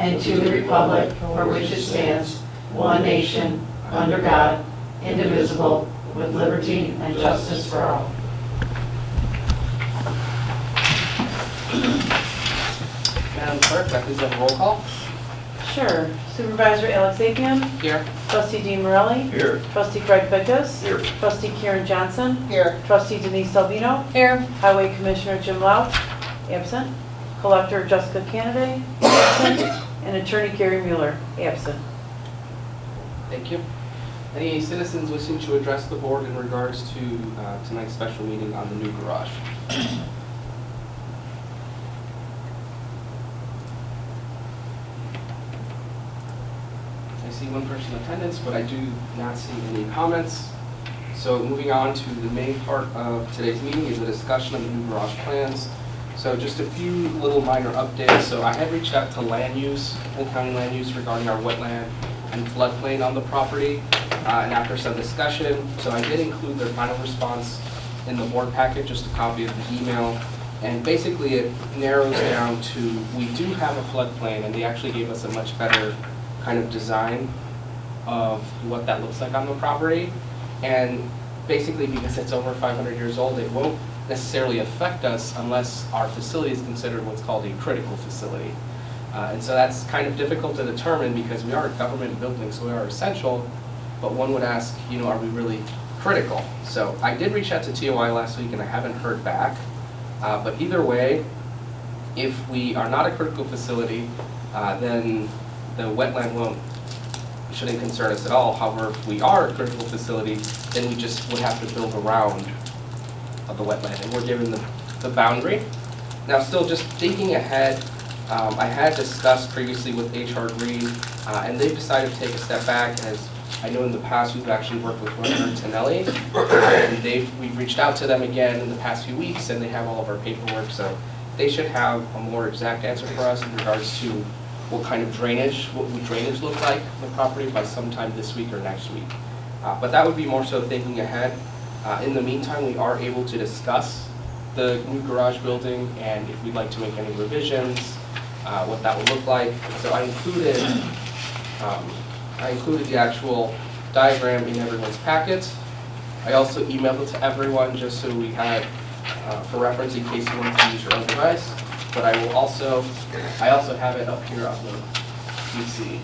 and to the republic for which it stands, one nation, under God, indivisible, with liberty and justice for all. Madam Clerk, that is a roll call. Sure. Supervisor Alex Apian. Here. Trustee Dean Morelli. Here. Trustee Greg Bickes. Here. Trustee Karen Johnson. Here. Trustee Denise Albino. Here. Highway Commissioner Jim Louch. Absent. Collector Jessica Kennedy. Absent. And Attorney Gary Mueller. Absent. Thank you. Any citizens wishing to address the board in regards to tonight's special meeting on the new garage? I see one person in attendance, but I do not see any comments. So moving on to the main part of today's meeting is a discussion of the new garage plans. So just a few little minor updates. So I had reached out to land use and county land use regarding our wetland and floodplain on the property. And after some discussion, so I did include their final response in the board packet, just a copy of the email. And basically it narrows down to, we do have a floodplain, and they actually gave us a much better kind of design of what that looks like on the property. And basically because it's over 500 years old, it won't necessarily affect us unless our facility is considered what's called a critical facility. And so that's kind of difficult to determine because we are a government building, so we are essential, but one would ask, you know, are we really critical? So I did reach out to TOI last week and I haven't heard back, but either way, if we are not a critical facility, then the wetland shouldn't concern us at all. However, if we are a critical facility, then we just would have to build around the wetland, and we're given the boundary. Now, still just thinking ahead, I had discussed previously with HR Green, and they've decided to take a step back. As I know in the past, we've actually worked with Rutherford Tonelli, and we've reached out to them again in the past few weeks, and they have all of our paperwork, so they should have a more exact answer for us in regards to what kind of drainage, what would drainage look like on the property by sometime this week or next week. But that would be more so thinking ahead. In the meantime, we are able to discuss the new garage building and if we'd like to make any revisions, what that would look like. So I included the actual diagram in everyone's packet. I also emailed it to everyone just so we had for reference in case you wanted to use your own device. But I also have it up here on the PC.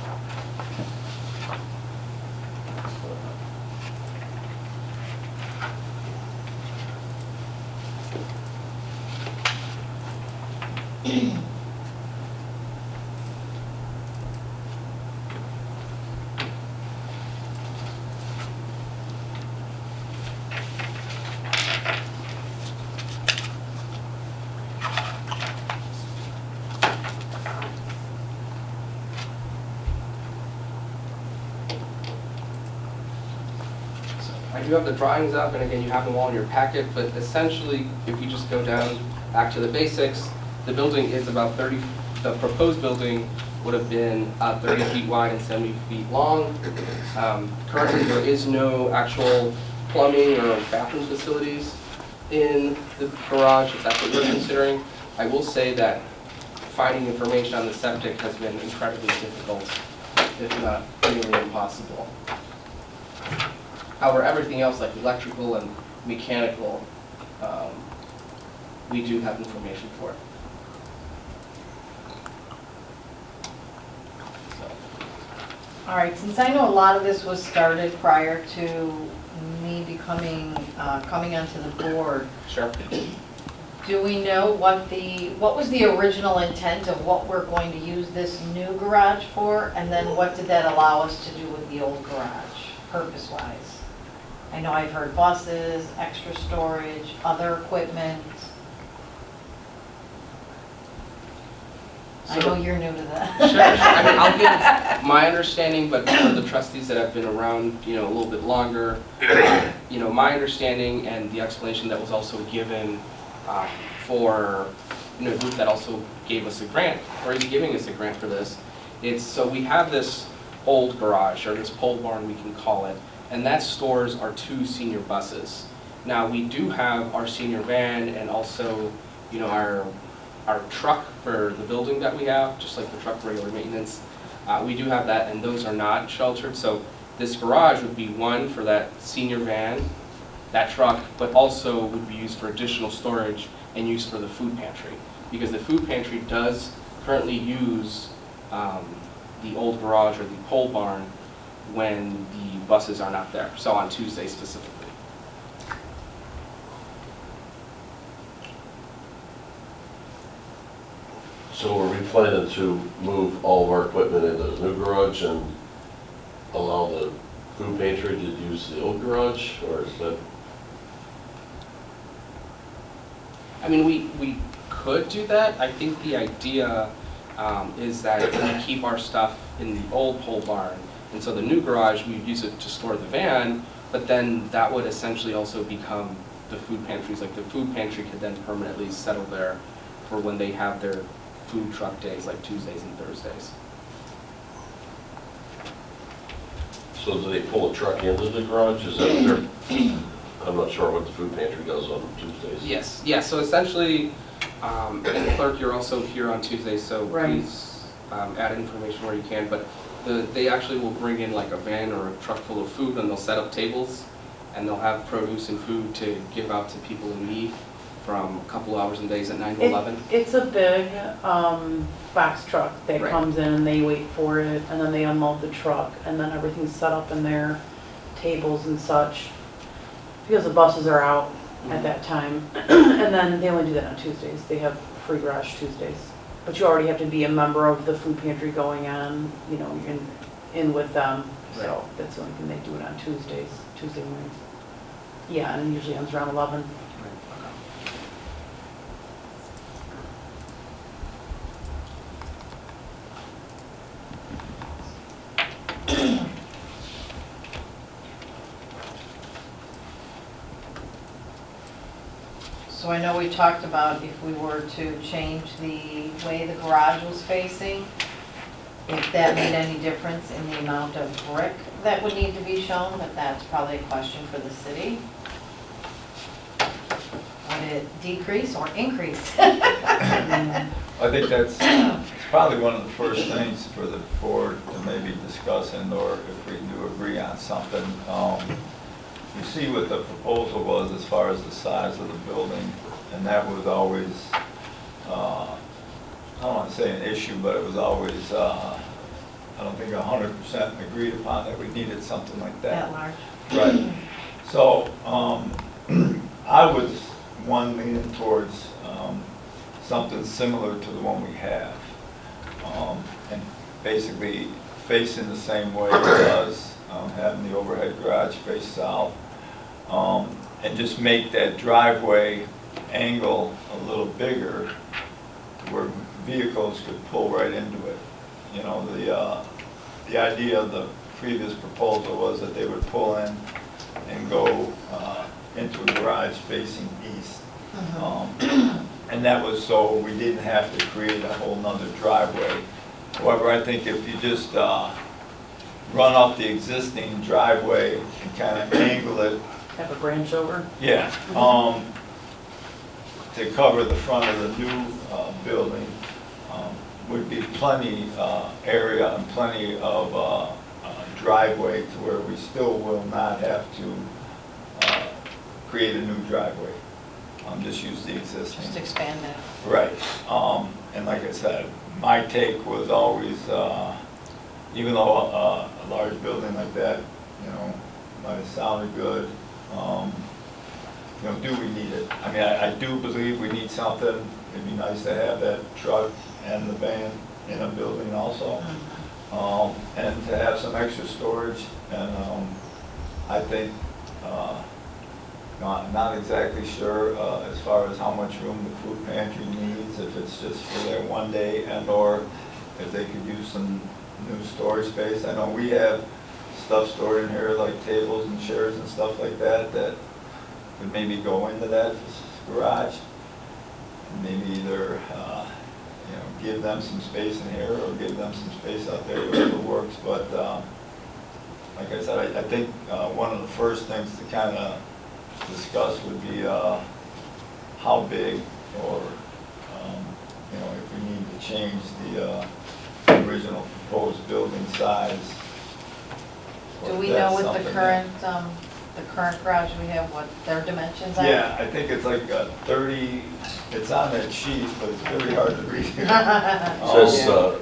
I do have the drawings up, and again, you have them all in your packet, but essentially, if you just go down back to the basics, the building is about the proposed building would have been 30 feet wide and 70 feet long. Currently, there is no actual plumbing or bathroom facilities in the garage, if that's what you're considering. I will say that finding information on the septic has been incredibly difficult, if not nearly impossible. However, everything else like electrical and mechanical, we do have information for. All right, since I know a lot of this was started prior to me becoming, coming onto the board, Sure. do we know what was the original intent of what we're going to use this new garage for? And then what did that allow us to do with the old garage, purpose-wise? I know I've heard buses, extra storage, other equipment. I know you're new to that. Sure. I mean, I'll give my understanding, but for the trustees that have been around, you know, a little bit longer, you know, my understanding and the explanation that was also given for, you know, a group that also gave us a grant, or is giving us a grant for this, it's so we have this old garage, or this pole barn we can call it, and that stores our 2 senior buses. Now, we do have our senior van and also, you know, our our truck for the building that we have, just like the truck for regular maintenance. We do have that, and those are not sheltered. So this garage would be one for that senior van, that truck, but also would be used for additional storage and used for the food pantry. Because the food pantry does currently use the old garage or the pole barn when the buses are not there, so on Tuesday specifically. So are we planning to move all of our equipment into the new garage and allow the food pantry to use the old garage, or is that? I mean, we could do that. I think the idea is that we keep our stuff in the old pole barn, and so the new garage, we use it to store the van, but then that would essentially also become the food pantries. Like the food pantry could then permanently settle there for when they have their food truck days, like Tuesdays and Thursdays. So do they pull a truck into the garage? Is that their, I'm not sure what the food pantry does on Tuesdays. Yes, yeah, so essentially, and clerk, you're also here on Tuesdays, so Right. please add information where you can, but they actually will bring in like a van or a truck full of food, and they'll set up tables, and they'll have produce and food to give out to people in need from a couple hours and days at 9 to 11. It's a big box truck that Right. comes in and they wait for it, and then they unload the truck, and then everything's set up in their tables and such, because the buses are out at that time. And then they only do that on Tuesdays. They have free garage Tuesdays. But you already have to be a member of the food pantry going on, you know, in with them. So Right. that's the only thing they do it on Tuesdays, Tuesday mornings. Yeah, and it usually ends around 11. So I know we talked about if we were to change the way the garage was facing, if that made any difference in the amount of brick that would need to be shown, but that's probably a question for the city. Would it decrease or increase? I think that's it's probably one of the first things for the board to maybe discuss, and or if we do agree on something. You see what the proposal was as far as the size of the building, and that was always, I don't want to say an issue, but it was always, I don't think 100% agreed upon that we needed something like that. That large? Right. So I was one leaning towards something similar to the one we have, and basically facing the same way it does, having the overhead garage face south, and just make that driveway angle a little bigger to where vehicles could pull right into it. You know, the idea of the previous proposal was that they would pull in and go into a garage facing east. And that was so we didn't have to create a whole nother driveway. However, I think if you just run off the existing driveway and kind of angle it, Have a branch over. yeah, to cover the front of the new building, would be plenty area and plenty of driveway to where we still will not have to create a new driveway. Just use the existing. Just expand it. Right. And like I said, my take was always, even though a large building like that, you know, might have sounded good, you know, do we need it? I mean, I do believe we need something. It'd be nice to have that truck and the van in a building also. And to have some extra storage. And I think, not exactly sure as far as how much room the food pantry needs, if it's just for their one day, and or if they could use some new storage space. I know we have stuff stored in here like tables and chairs and stuff like that that would maybe go into that garage. And maybe either you know, give them some space in here or give them some space out there, whatever works. But like I said, I think one of the first things to kind of discuss would be how big or you know, if we need to change the original proposed building size. or Do if we that's know with something the that- current garage we have, what their dimensions are? Yeah, I think it's like 30, it's on that sheet, but it's really hard to read. Says, oh,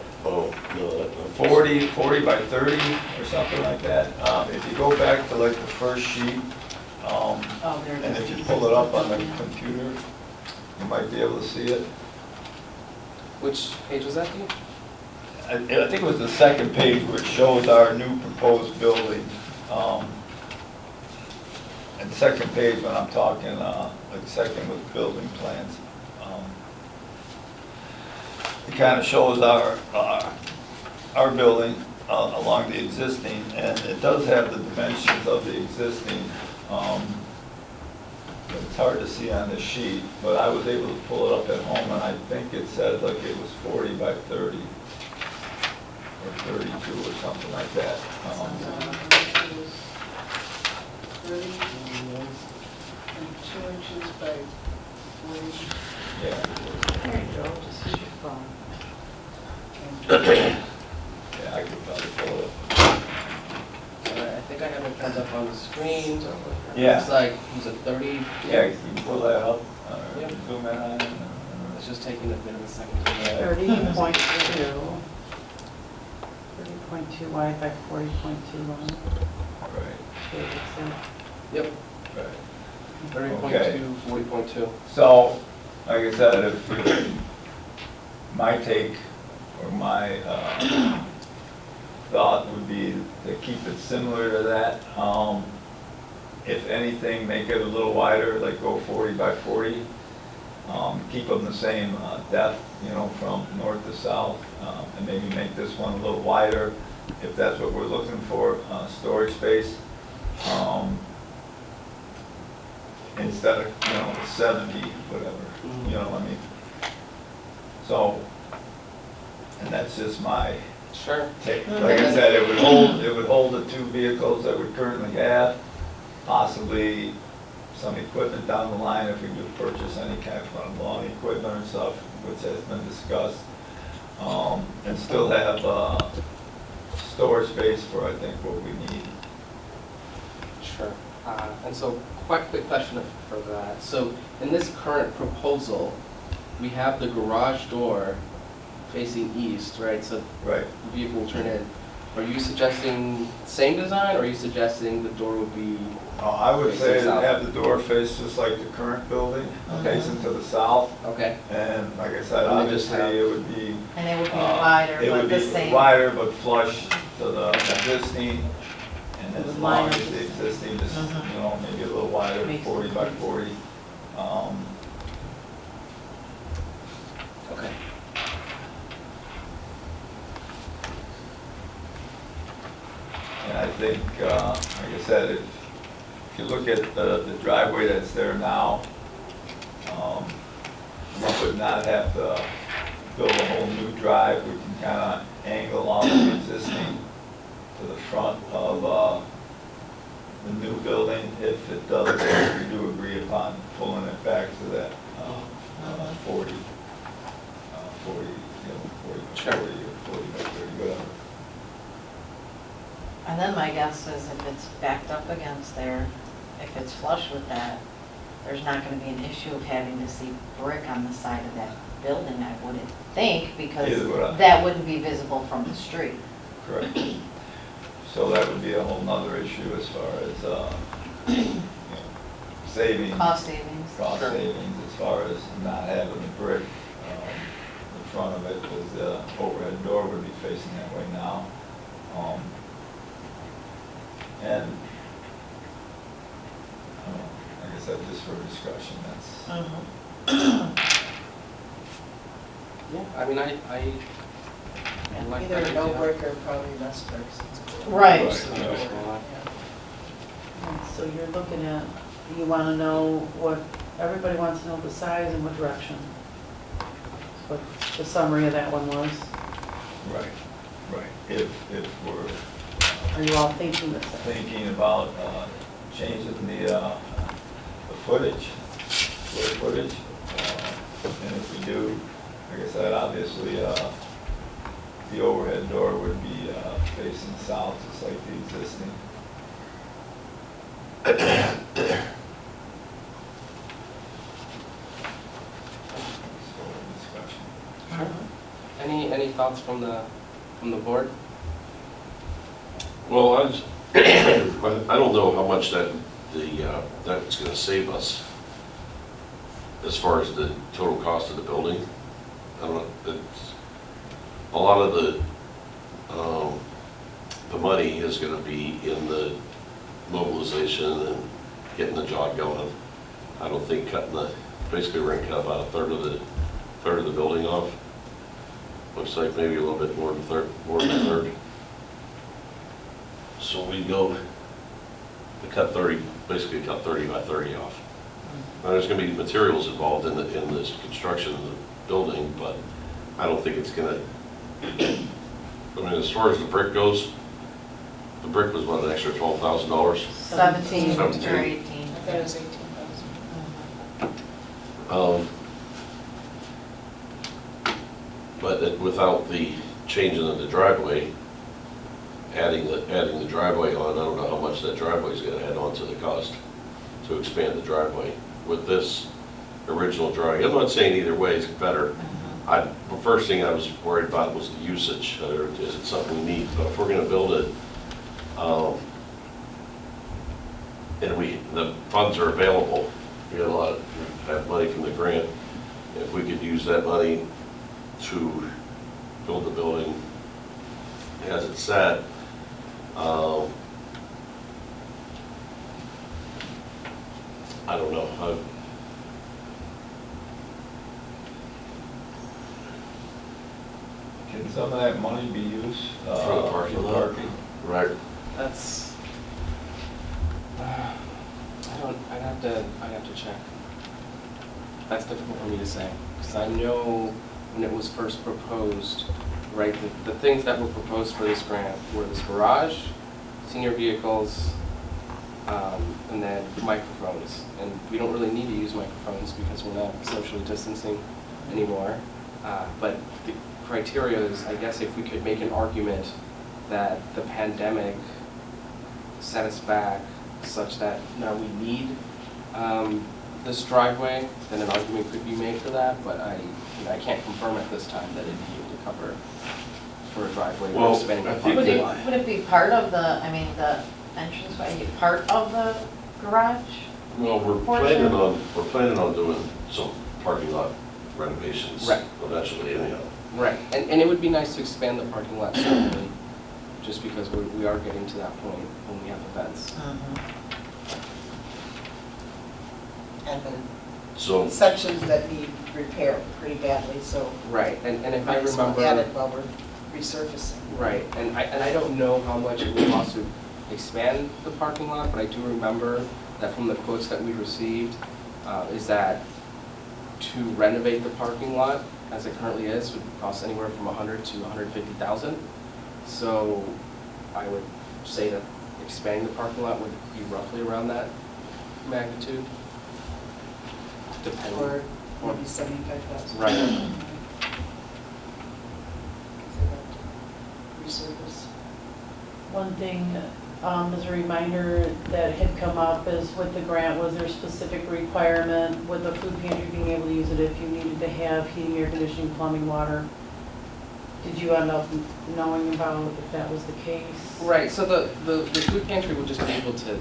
no, that. 40 by 30 or something like that. If you go back to like the first sheet, Oh, there it and is. if you pull it up on the computer, you might be able to see it. Which page was that, Dean? I think it was the second page where it shows our new proposed building. And second page when I'm talking, like second with building plans. It kind of shows our building along the existing, and it does have the dimensions of the existing. But it's hard to see on the sheet, but I was able to pull it up at home, and I think it said like it was 40 by 30. Or 32 or something like that. 30 and 2 inches by 40. Yeah. There you go, just use your phone. Yeah, I could probably pull it up. I think I have it pulled up on the screen. Yeah. It's like, was it 30? Yeah, you can pull that up, Yep. zoom in on it. It's just taking a bit of a second to load. 30.2. 30.2 wide by 40.2 long. Right, Okay, that's it. Yep, right. 30.2, 40.2. So, like I said, if my take or my thought would be to keep it similar to that. If anything, make it a little wider, like go 40 by 40. Keep them the same depth, you know, from north to south, and maybe make this one a little wider if that's what we're looking for, storage space. Instead of, you know, 70, whatever, you know what I mean? So, and that's just my Sure. take. Like I said, it would hold the 2 vehicles that we currently have, possibly some equipment down the line if we do purchase any kind of lawn equipment or stuff, which has been discussed. And still have storage space for, I think, what we need. Sure. And so, quite a quick question for that. So, in this current proposal, we have the garage door facing east, right? So Right. the vehicle will turn in. Are you suggesting same design, or are you suggesting the door would be? I would say Facing south. have the door face just like the current building, Okay. facing to the south. Okay. And like I said, And they just have- obviously, it would be. And it would be It wider, but would the be same. wider but flush to the existing, and as With long lines. as the existing, just, Mhm. you know, maybe a little wider, Makes 40 by sense. 40. Okay. And I think, like I said, if you look at the driveway that's there now, we would not have to build a whole new drive. We can kind of angle off the existing to the front of the new building if it does, if we do agree upon pulling it back to that 40, 40, you know, 40 by Sure. 40 or 40 by 30, whatever. And then my guess is if it's backed up against there, if it's flush with that, there's not gonna be an issue of having to see brick on the side of that building, I wouldn't think, because Neither would I. that wouldn't be visible from the street. Correct. So that would be a whole nother issue as far as, you know, saving, Cost savings. cost Sure. savings, as far as not having the brick in front of it, because the overhead door would be facing that way now. And, like I said, just for discussion, that's, Yeah. I mean, I like Either that no idea. brick or probably less bricks. Right. Right. And so you're looking at, you want to know what, everybody wants to know the size and what direction. What the summary of that one was. right, right. If we're Are you all thinking the same? thinking about changing the footage, square footage. And if we do, like I said, obviously, the overhead door would be facing south, just like the existing. Sure. Any thoughts from the board? Well, I don't know how much that's gonna save us as far as the total cost of the building. I don't know, it's, a lot of the money is gonna be in the mobilization and getting the job going. I don't think basically we're gonna cut about a third of the building off. Looks like maybe a little bit more than a third. So we basically cut 30 by 30 off. Now, there's gonna be materials involved in this construction of the building, but I don't think it's gonna, I mean, as far as the brick goes, the brick was about an extra $12,000. 17 or 17. 18. That is 18,000. But without the changing of the driveway, adding the driveway on, I don't know how much that driveway is gonna add on to the cost to expand the driveway. With this original drawing, I'm not saying either way is better. The first thing I was worried about was the usage, or is it something we need? But if we're gonna build it, and the funds are available, we got have money from the grant, if we could use that money to build the building as it's sat, I don't know. Can some of that money be used For the parking lot? Right. That's, I'd have to check. That's difficult for me to say, because I know when it was first proposed, right, the things that were proposed for this grant were this garage, senior vehicles, and then microphones. And we don't really need to use microphones because we're not socially distancing anymore. But the criteria is, I guess, if we could make an argument that the pandemic set us back such that now we need this driveway, then an argument could be made for that, but I can't confirm at this time that it'd be able to cover for a driveway Well, or expanding I the think parking Would lot. it be part of the, the entranceway, part of the garage? Well, we're planning on doing some parking lot renovations Right. eventually anyhow. Right, and it would be nice to expand the parking lot certainly, just because we are getting to that point when we have events. And the So, sections that need repair pretty badly, so Right, and if I might as well remember. add it while we're resurfacing. Right, and I don't know how much it would cost to expand the parking lot, but I do remember that from the quotes that we received, is that to renovate the parking lot as it currently is would cost anywhere from $100,000 to $150,000. So I would say that expanding the parking lot would be roughly around that magnitude, depending. Or maybe 75,000. Right. Resurface. One thing, as a reminder that had come up is with the grant, was there a specific requirement with the food pantry being able to use it if you needed to have heating, air conditioning, plumbing, water? Did you end up knowing about if that was the case? Right, so the food pantry would just be able to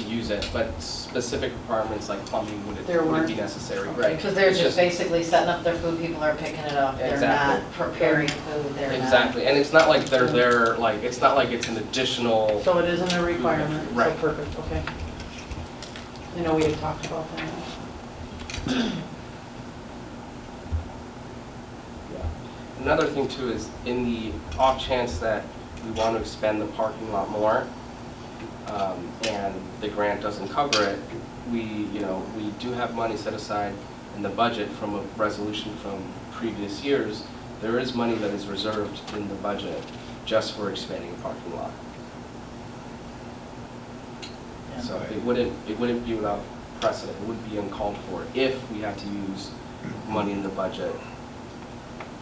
use it, but specific requirements like plumbing wouldn't be necessary, right? Because they're It's just basically setting up their food, people are picking it up, they're Exactly. not preparing food, they're not. Exactly, and it's not like they're there, like, it's not like it's an additional, So it isn't a requirement? Right. So perfect, okay. I know we had talked about that. Another thing too is in the off chance that we want to expand the parking lot more, and the grant doesn't cover it, we do have money set aside in the budget from a resolution from previous years. There is money that is reserved in the budget just for expanding the parking lot. So it wouldn't be without precedent, it would be uncalled for if we had to use money in the budget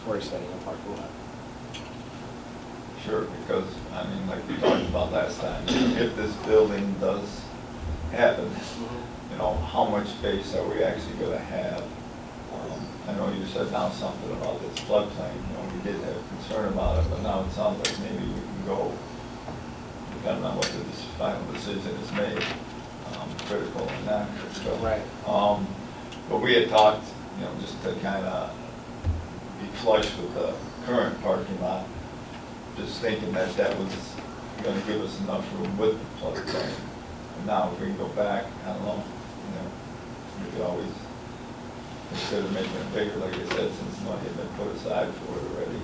for expanding the parking lot. Sure, because, I mean, like we talked about last time, if this building does happen, you know, how much space are we actually gonna have? I know you said now something about this floodplain, you know, we did have concern about it, but now it sounds like maybe we can go, depending on what the final decision is made, critical and non-critical. Right. But we had talked, you know, just to kind of be flush with the current parking lot, just thinking that that was going to give us enough room with the floodplain. And now if we can go back, I don't know, you know, we could always consider making it bigger, like I said, since money had been put aside for it already.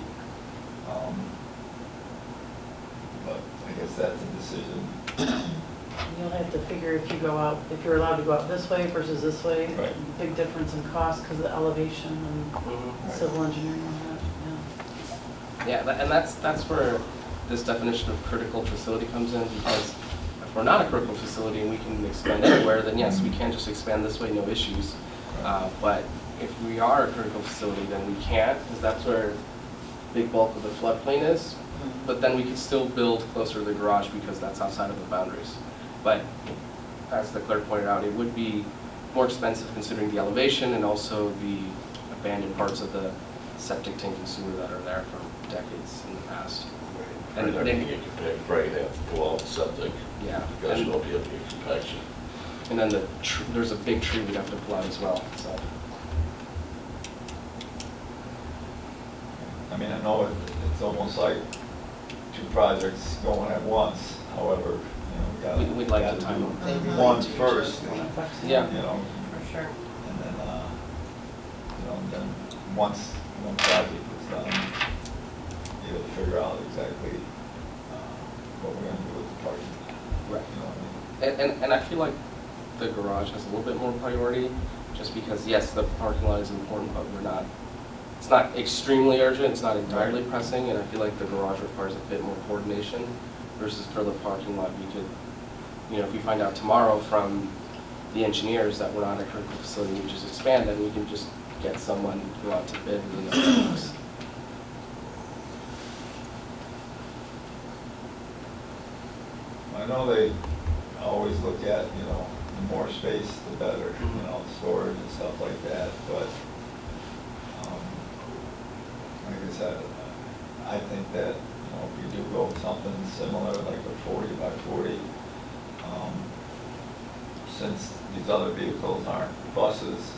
But I guess that's a decision. You'll have to figure if you go out, if you're allowed to go out this way versus this way. Right. Big difference in cost because of the elevation and Mhm. civil engineering and that, yeah. Yeah, and that's where this definition of critical facility comes in, because if we're not a critical facility and we can expand anywhere, then yes, we can just expand this way, no issues. But if we are a critical facility, then we can't, because that's where big bulk of the floodplain is. But then we could still build closer to the garage because that's outside of the boundaries. But as the clerk pointed out, it would be more expensive considering the elevation and also the abandoned parts of the septic tank and sewer that are there for decades in the past. And And then then- you could probably have to go out septic, Yeah. because And- you won't be able to get compaction. And then there's a big tree we'd have to pull out as well, so. I mean, I know it's almost like two projects going at once, however, you know, We'd like to gotta time do them. They relate one to each first, other. Yeah. you know, For sure. and then, you know, then once one project is done, you have to figure out exactly what we're gonna do with the parking. Right. You know what I mean? And I feel like the garage has a little bit more priority, just because, yes, the parking lot is important, but it's not extremely urgent, it's not entirely pressing, and I feel like the garage requires a bit more coordination versus for the parking lot, we could, you know, if we find out tomorrow from the engineers that we're not a critical facility, we just expand, then we can just get someone to go out to bid within a few weeks. I know they always look at, you know, the more space, the better, you know, storage and stuff like that, but, like I said, I think that, you know, if we do go with something similar, like a 40 by 40, since these other vehicles aren't buses,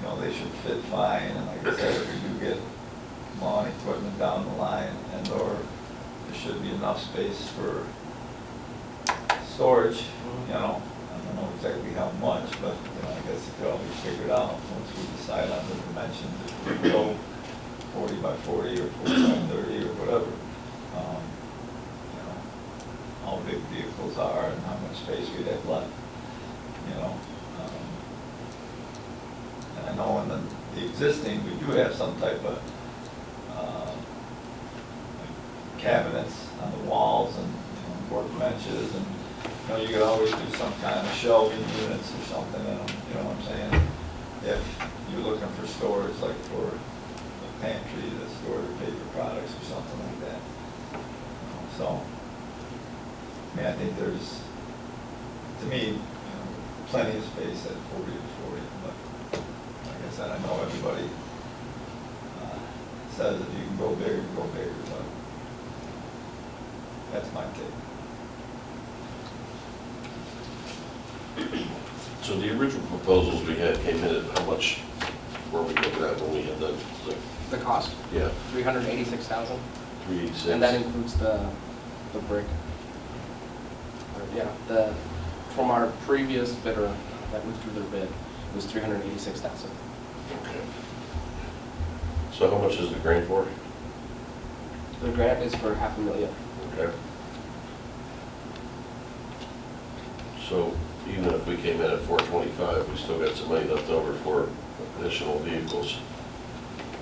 you know, they should fit fine, and like I said, if we do get lawn equipment down the line, and/or there should be enough space for storage, you know, I don't know exactly how much, but, you know, I guess it could all be figured out once we decide on the dimensions, if we go 40 by 40 or 40 by 30 or whatever, you know, how big vehicles are and how much space we'd have left, you know. And I know in the existing, we do have some type of like cabinets on the walls and, you know, workbenches, and, you know, you could always do some kind of shelving units or something, you know what I'm saying? If you're looking for storage, like for a pantry to store the paper products or something like that. So, I mean, I think there's, to me, you know, plenty of space at 40 to 40, but like I said, I know everybody says if you can go bigger, go bigger, but that's my take. So the original proposals we had came in at how much were we looking at when we had the, The cost, yeah, 386,000, 386? and that includes the brick. Yeah, from our previous bidder that withdrew their bid, it was 386,000. Okay. So how much is the grant for? The grant is for $500,000. Okay. So even if we came in at 425, we still got some money left over for additional vehicles.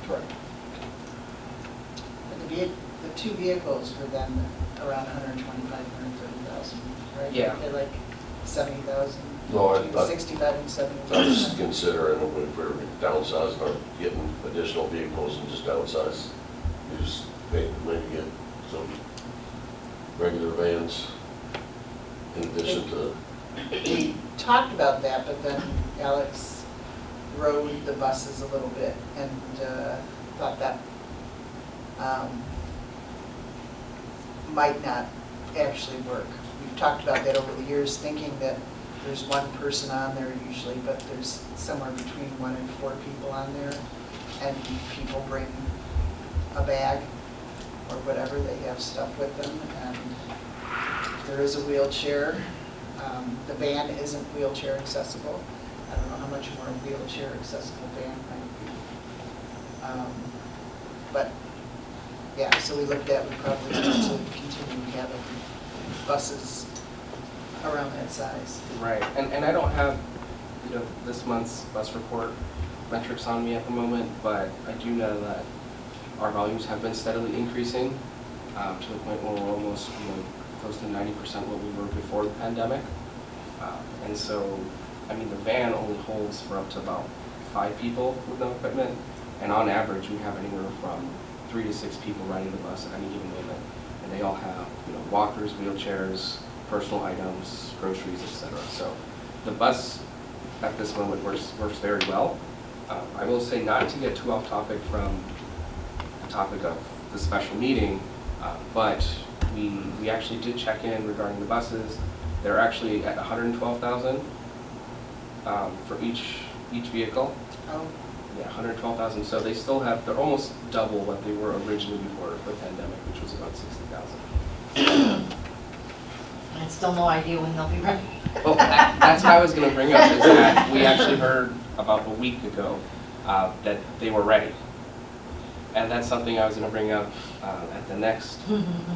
Correct. And the two vehicles were then around 125, 130,000, right? Yeah. They're like 70,000, No, I 65 and was 70,000. considering if we're downsizing or getting additional vehicles and just downsize. We just maybe get some regular vans in addition to, We talked about that, but then Alex rode the buses a little bit and thought that might not actually work. We've talked about that over the years, thinking that there's one person on there usually, but there's somewhere between 1 and 4 people on there, and people bring a bag or whatever, they have stuff with them, and there is a wheelchair. The van isn't wheelchair accessible. I don't know how much more a wheelchair accessible van might be. But, yeah, so we looked at, we probably need to continue having buses around that size. Right, and I don't have, this month's bus report metrics on me at the moment, but I do know that our volumes have been steadily increasing to the point where we're almost, close to 90% what we were before the pandemic. And so, I mean, the van only holds for up to about 5 people with no equipment, and on average, we have anywhere from 3 to 6 people riding the bus at any given moment, and they all have, walkers, wheelchairs, personal items, groceries, etc. So the bus at this moment works very well. I will say, not to get too off topic from the topic of the special meeting, but we actually did check in regarding the buses. They're actually at 112,000 for each vehicle. Oh, Yeah, 112,000. So they still have, they're almost double what they were originally before the pandemic, which was about 60,000. I still no idea when they'll be ready. Well, that's what I was going to bring up, is that we actually heard about a week ago that they were ready. And that's something I was going to bring up at the next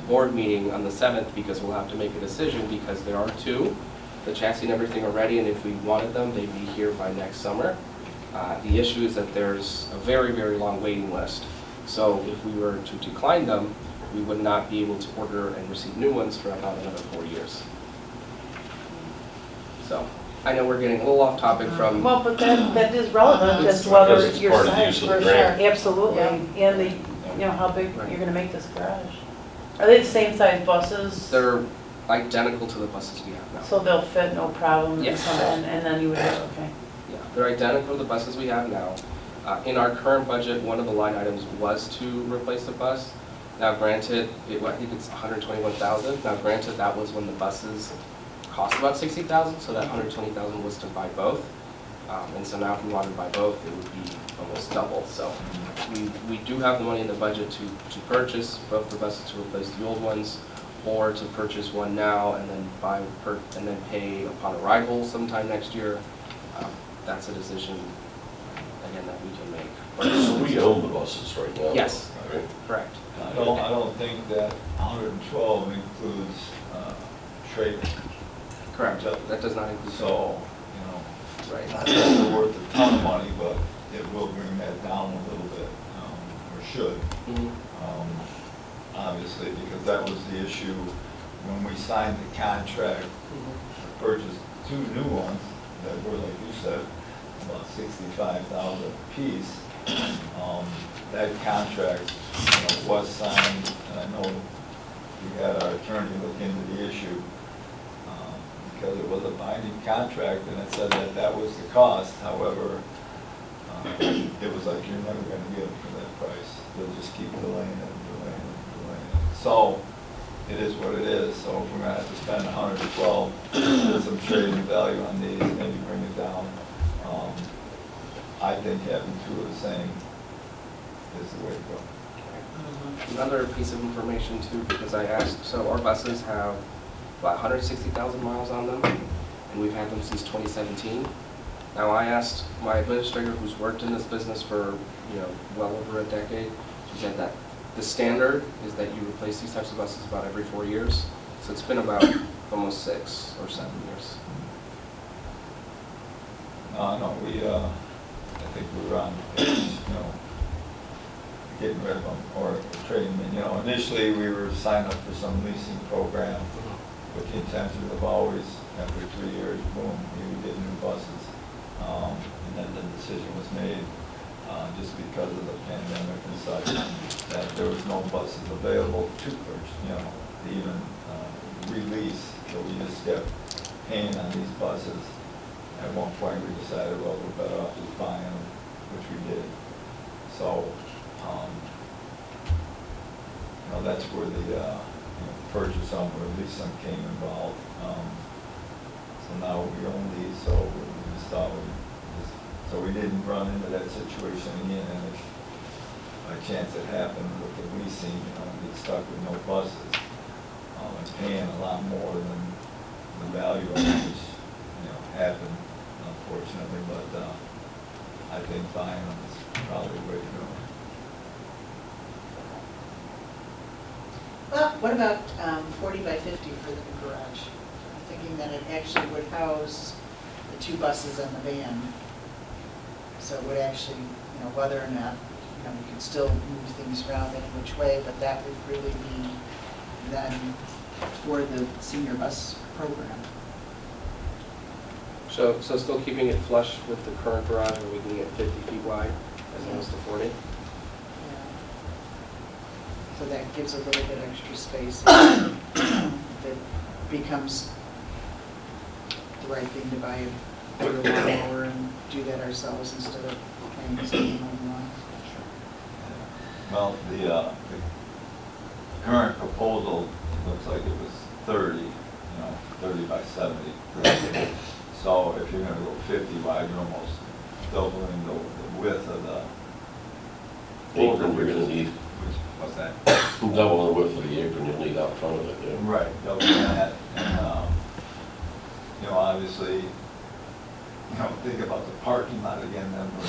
board meeting on the 7th, because we'll have to make a decision, because there are 2. The chassis and everything are ready, and if we wanted them, they'd be here by next summer. The issue is that there's a very, very long waiting list. So if we were to decline them, we would not be able to order and receive new ones for about another 4 years. So I know we're getting a little off topic from. Well, but that is relevant as to because whether it's your part of the size, use of the for grant. sure, absolutely, Yeah. and how big Right. you're gonna make this garage. Are they the same size buses? They're identical to the buses we have now. So they'll fit, no problem? Yes. And then you would, okay. Yeah, they're identical to the buses we have now. In our current budget, one of the line items was to replace the bus. Now granted, I think it's 121,000. Now granted, that was when the buses cost about 60,000, so that 120,000 was to buy both. And so now if we wanted to buy both, it would be almost double. So we do have the money in the budget to purchase both the buses to replace the old ones, or to purchase one now and then and then pay upon arrival sometime next year. That's a decision, again, that we can make. so we own the buses right now. Yes. Right? Correct. I don't think that 112 includes trade. Correct. That does not include. So, Right. not that they're worth a ton of money, but it will bring that down a little bit, or should. Mhm. Obviously, because that was the issue when we signed the contract to purchase 2 new ones that were, like you said, about 65,000 apiece. That contract, was signed, and I know we had our attorney look into the issue, because it was a binding contract, and it said that that was the cost. However, it was like, you're never gonna get it for that price. They'll just keep delaying it and delaying it and delaying it. So, it is what it is. So if we're gonna have to spend 112, get some trading value on these, maybe bring it down. I think having 2 of the same is the way to go. Another piece of information too, because I asked, so our buses have about 160,000 miles on them, and we've had them since 2017. Now I asked my administrator, who's worked in this business for well over a decade, she said that the standard is that you replace these types of buses about every 4 years. So it's been about almost 6 or 7 years. No, I think we were on, getting rid of them or trading them. Initially we were signed up for some leasing program, with the intention of always, every 3 years, boom, we would get new buses. And then the decision was made, just because of the pandemic and such, that there was no buses available to purchase, to even release. So we just kept paying on these buses. At one point, we decided, well, we're better off just buying them, which we did. So, that's where the purchase of them, or at least some came involved. So now we own these, so we just thought so we didn't run into that situation again. And if by chance it happened with the leasing, get stuck with no buses, and paying a lot more than the value of it, which, happened, unfortunately. But I think buying them is probably the way to go. Well, what about 40 by 50 for the new garage? I'm thinking that it actually would house the 2 buses and the van. So it would actually, whether or not, we could still move things around any which way, but that would really be then for the senior bus program. So still keeping it flush with the current garage, where we can get 50 feet wide as opposed to 40? Yeah. So that gives a little bit extra space. That becomes the right thing to buy a lawnmower and do that ourselves instead of paying someone online. Well, the current proposal looks like it was 30, 30 by 70. So if you're gonna go 50 wide, you're almost doubling the width of the Apron you're gonna need. What's that? Double the width of the apron you'll need out front of it, yeah. Right, doubling that, and, obviously, think about the parking lot again, then we'll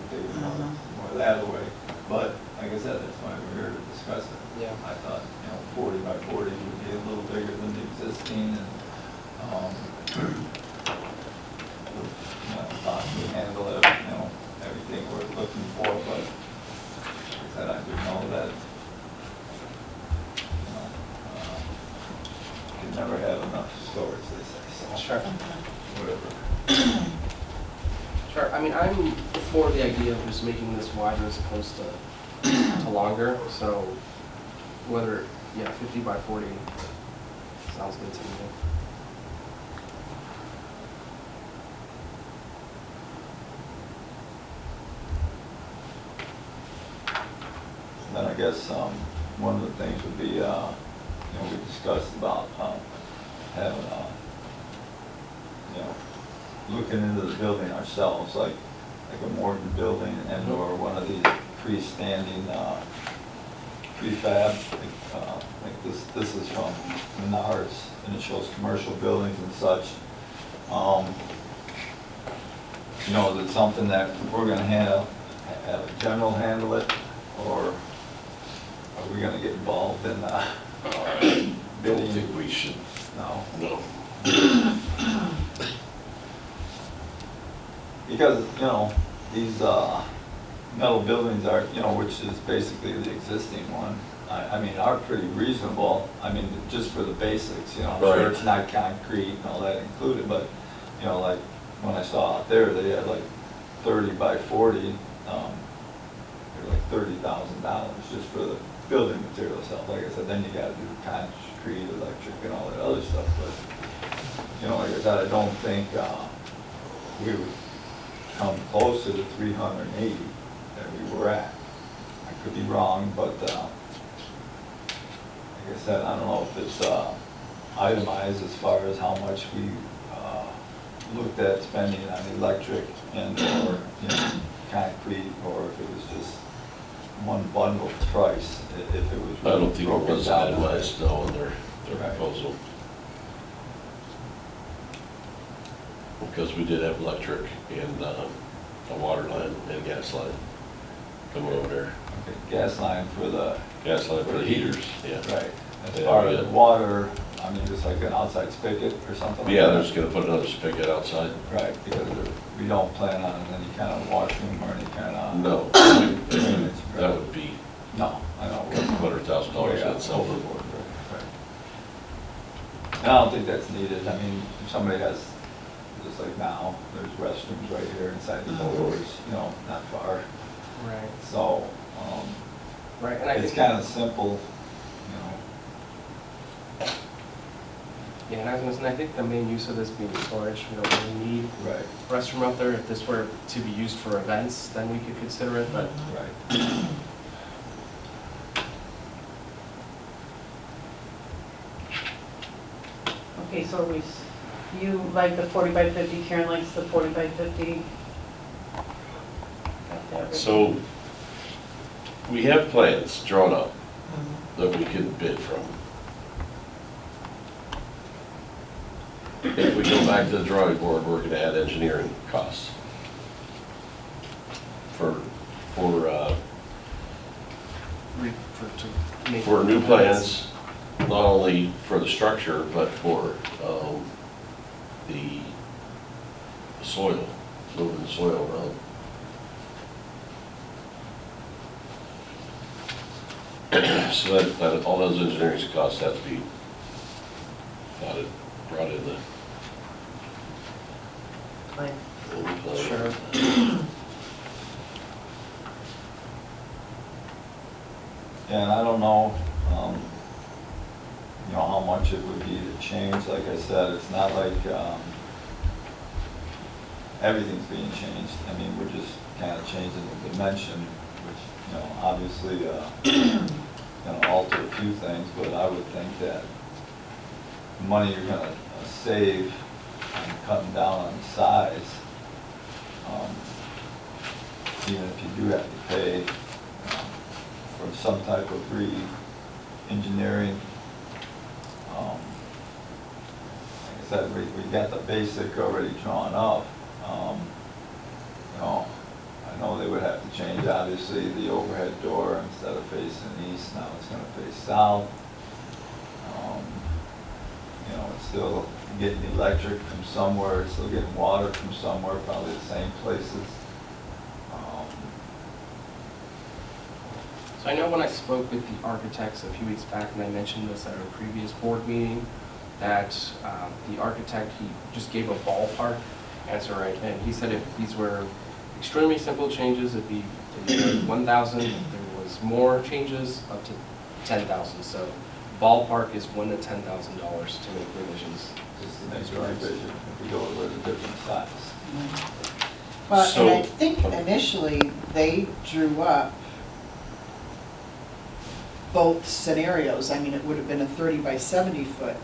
take more that away. But, like I said, that's why we're here to discuss it. Yeah. I thought, 40 by 40 would be a little bigger than the existing, and, thought we handle it, everything we're looking for, but like I said, I do know that, you can never have enough storage, they say, so. Sure. Whatever. Sure, I mean, I'm for the idea of just making this wider as opposed to longer, so whether, 50 by 40 sounds good to me. Then I guess one of the things would be, we discussed about having, looking into the building ourselves, like a Morton building and or one of these freestanding prefab. Like this is from Menards, and it shows commercial buildings and such. Is it something that we're gonna have a general handle it, or are we gonna get involved in I bidding? don't think we should, No. no. Because, these metal buildings are, which is basically the existing one, I mean, are pretty reasonable. I mean, just for the basics, I'm sure Right. it's not concrete and all that included, but, like, when I saw out there, they had like 30 by 40, they're like $30,000 just for the building material stuff. Like I said, then you gotta do concrete, electric, and all that other stuff, but, like I said, I don't think we would come close to the 380 that we were at. I could be wrong, but like I said, I don't know if it's itemized as far as how much we looked at spending on electric and or concrete, or if it was just one bundle price. If it was I don't think it broken was down. itemized, no, in their Right. proposal. Because we did have electric and a water line and gas line coming over there. Okay, gas line for the Gas line for the heaters, yeah. right. As Yeah, far as yeah. water, I mean, just like an outside spigot or something like Yeah, that? they're just gonna put another spigot outside. Right, because we don't plan on any kind of washroom or any kind of... No, drainage. that would be No, I know. $100,000 Yeah, in something. overboard, right. And I don't think that's needed. I mean, if somebody has, just like now, there's restrooms right here inside the doors, you know, not far. Right. So, Right, and I it's think, kind of simple, you know. yeah, and I think the main use of this being storage, we don't really need Right, a restroom out there. If this were to be used for events, then we could consider it, but right. Okay, so you like the 40 by 50, Karen likes the 40 by 50. Got that. So, we have plans drawn up that we could bid from. If we go back to the drawing board, we're gonna add engineering costs for to make. For new plans, not only for the structure, but for the soil, moving the soil around. So that all those engineering costs have to be brought in the Like, plan. Sure. Yeah, and I don't know, you know, how much it would be to change. Like I said, it's not like, everything's being changed. I mean, we're just kind of changing the dimension, which, you know, obviously, gonna alter a few things, but I would think that the money you're gonna save on cutting down on size, even if you do have to pay for some type of re-engineering. Like I said, we got the basic already drawn up. You know, I know they would have to change, obviously, the overhead door. Instead of facing east, now it's gonna face south. You know, it's still getting electric from somewhere, it's still getting water from somewhere, probably the same places. So I know when I spoke with the architects a few weeks back, and I mentioned this at our previous board meeting, that the architect, he just gave a ballpark answer, right? And he said if these were extremely simple changes, it'd be 1,000. If there was more changes, up to 10,000. So ballpark is $1,000 to $10,000 to make revisions. Just the next revision, if we go with a different size. Well, So- and I think initially, they drew up both scenarios. I mean, it would have been a 30 by 70 foot,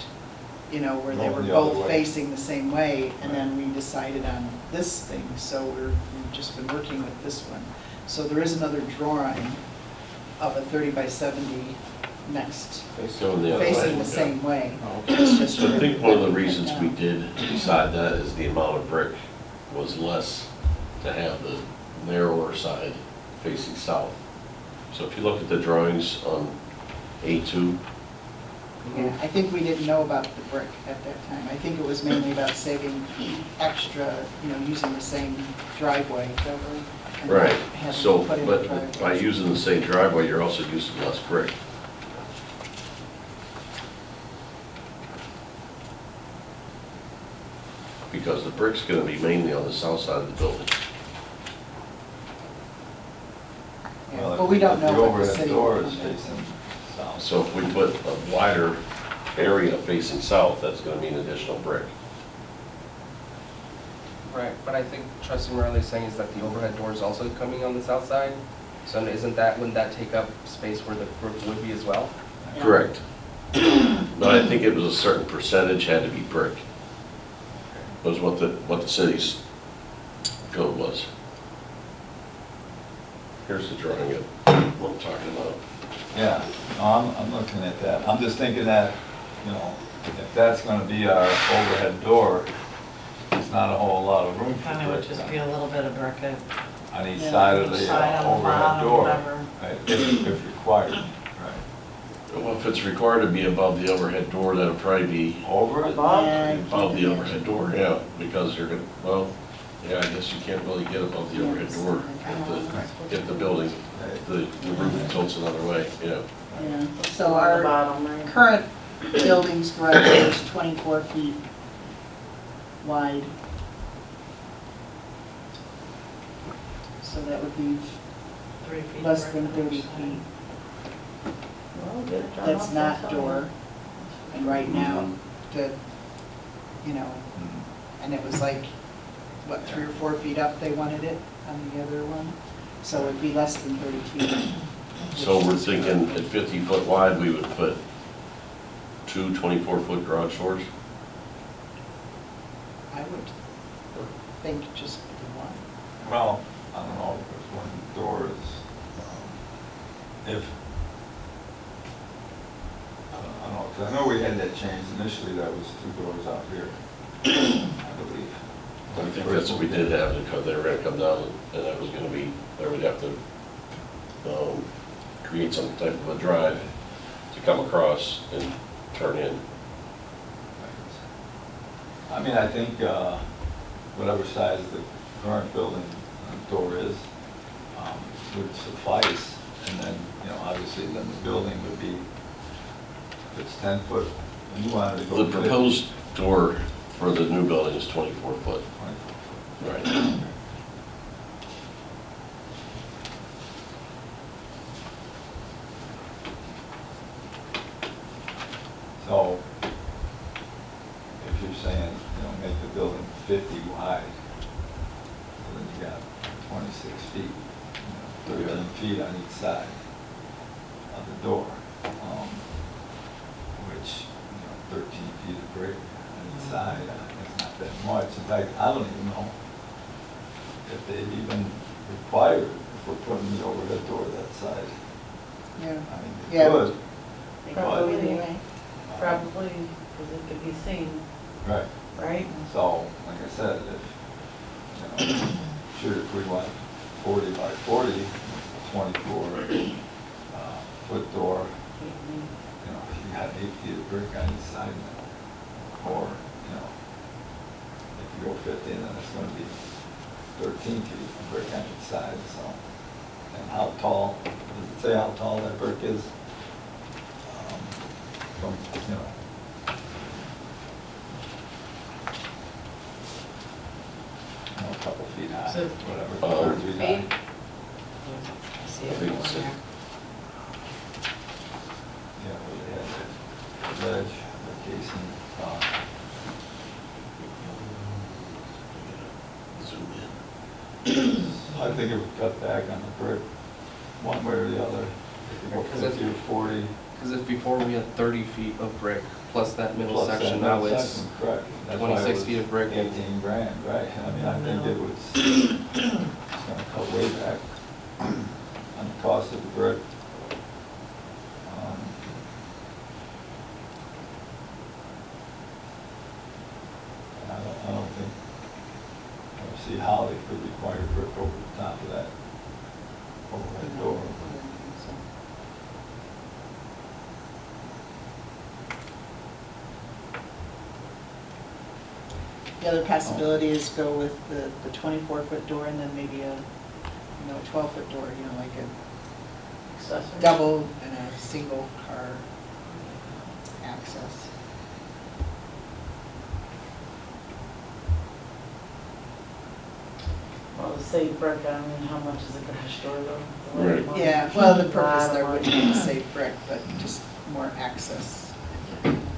you know, where they were Going the other both way. facing the same way, and then we decided on this thing, so we've just been working with this one. So there is another drawing of a 30 by 70 next, Going the other way. facing the same way. Oh, okay. It's just So I think one of the really reasons we did decide that is the amount of brick was less to have the narrower side facing south. So if you look at the drawings on A2, Yeah, I think we didn't know about the brick at that time. I think it was mainly about saving extra, you know, using the same driveway. and not right, having so, to put in a but driveway. by using the same driveway, you're also using less brick. Because the brick's gonna be mainly on the south side of the building. Yeah, Well, but we don't know if the what the overhead city. door is will do. facing south. So if we put a wider area facing south, that's gonna mean additional brick. Right, but I think trustee Morelli's saying is that the overhead door is also coming on the south side. So wouldn't that take up space where the brick would be as well? Yeah. Correct. But I think it was a certain percentage had to be brick. Was what the city's code was. Here's the drawing of what I'm talking about. Yeah, no, I'm looking at that. I'm just thinking that, you know, if that's gonna be our overhead door, there's not a whole lot of room for Kind of would brick just be a little bit of brick on each Yeah, side of each the side on the overhead bottom, door. whatever. Right, if required, right. Well, if it's required to be above the overhead door, that'll probably be Over it? Yeah, above the overhead door, yeah, because you're gonna, well, yeah, I guess you can't really get above the overhead door if the building, the roof tilts another way, yeah. Yeah, so On the our bottom, right? current building's garage is 24 feet wide. So that would be 3 feet. less than 30 feet. Well, get it drawn That's up, not all. door. And right now, the, you know, and it was like, what, 3 or 4 feet up they wanted it on the other one? So it'd be less than 30 feet. So we're thinking at 50 foot wide, we would put two 24-foot garage doors? I would think just the one. Well, I don't know, if one door is, if, I don't know, 'cause I know we had that change, initially that was 2 doors out here, I believe. I think that's what we did have, because they were gonna come down, and that was gonna be, they would have to create some type of a drive to come across and turn in. I mean, I think whatever size the current building door is would suffice. And then, you know, obviously then the building would be, if it's 10 foot, and you wanted to go. The proposed door for the new building is 24 foot. 24 foot. Right. So, if you're saying, you know, make the building 50 wide, so then you got 26 feet, you know, 13 feet on each side of the door, which, you know, 13 feet of brick on each side, it's not that much. In fact, I don't even know if they'd even require, if we're putting the overhead door that side. Yeah. I mean, they Yeah. could. Probably. Anyway. Probably, because it could be seen, Right. right? So, like I said, if, you know, sure, if we went 40 by 40, 24 foot door, you know, if you got 8 feet of brick on each side now, or, you know, if you go 50, then it's gonna be 13 feet of brick on each side, so. And how tall, does it say how tall that brick is? From, you know. A couple feet high, So, whatever, 2 or 3 feet? high. See I if think it's it's on there. Yeah, where they had the ledge, the casing, Zoom in. I think it would cut back on the brick, one way or the other. If you go Because if 50 or 40. Because if before we had 30 feet of brick, plus that middle plus that section, middle now it's section, correct. That's why it 26 was feet of brick and- 18 grand, right, I mean, I think it was, it's gonna cut way back on the cost of the brick. And I don't think, I don't see how they could require brick over the top of that overhead door. The other possibility is go with the 24-foot door and then maybe a, you know, 12-foot door, you know, like a Accessory. double and a single car access. Well, the safe brick, I mean, how much is a garage door though? Right. Yeah, well, the purpose Lot of there money. wouldn't be to save brick, but just more access,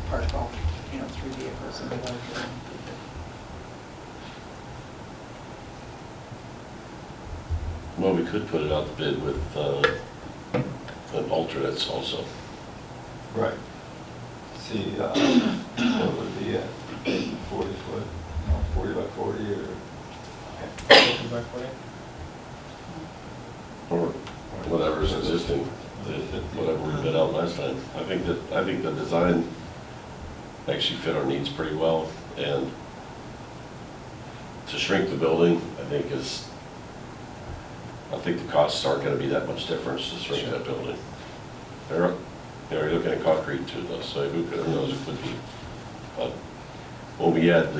park all, you know, 3 vehicles in the larger. Well, we could put it out to bid with an alternates also. Right. See, what would it be at 40 foot, you know, 40 by 40 or? Or whatever's existing, whatever we bid out last time. I think the design actually fit our needs pretty well, and to shrink the building, I think the costs aren't gonna be that much difference to shrink that building. You're looking at concrete too though, so who knows, it could be. But when we add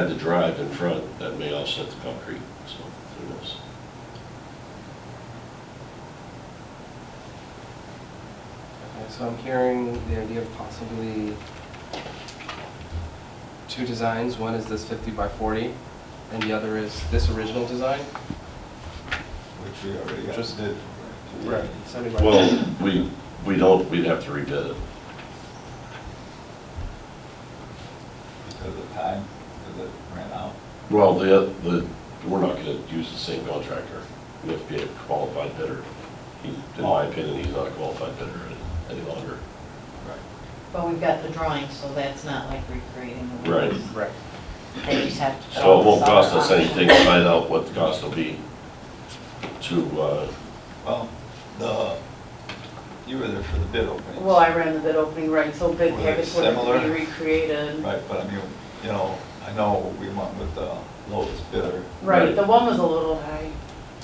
the drive in front, that may offset the concrete, so who knows? Okay, so I'm hearing the idea of possibly two designs. One is this 50 by 40, and the other is this original design. Which we already got Just- bid. Right. 70 by Well, we don't, we'd have to rebid it. Because of time, because it ran out. Well, we're not gonna use the same contractor. We have to be a qualified bidder. In my opinion, he's not a qualified bidder any longer. Right. But we've got the drawings, so that's not like recreating the Right. wheels. Right. They just have to. So it won't show cost us us other anything to options. find out what the cost will be to, Well, you were there for the bid openings. Well, I ran the bid opening, right, so bid Were they package would have to similar? be recreated. Right, but I mean, you know, I know we went with the lowest bidder, Right, Right. the one was a little high,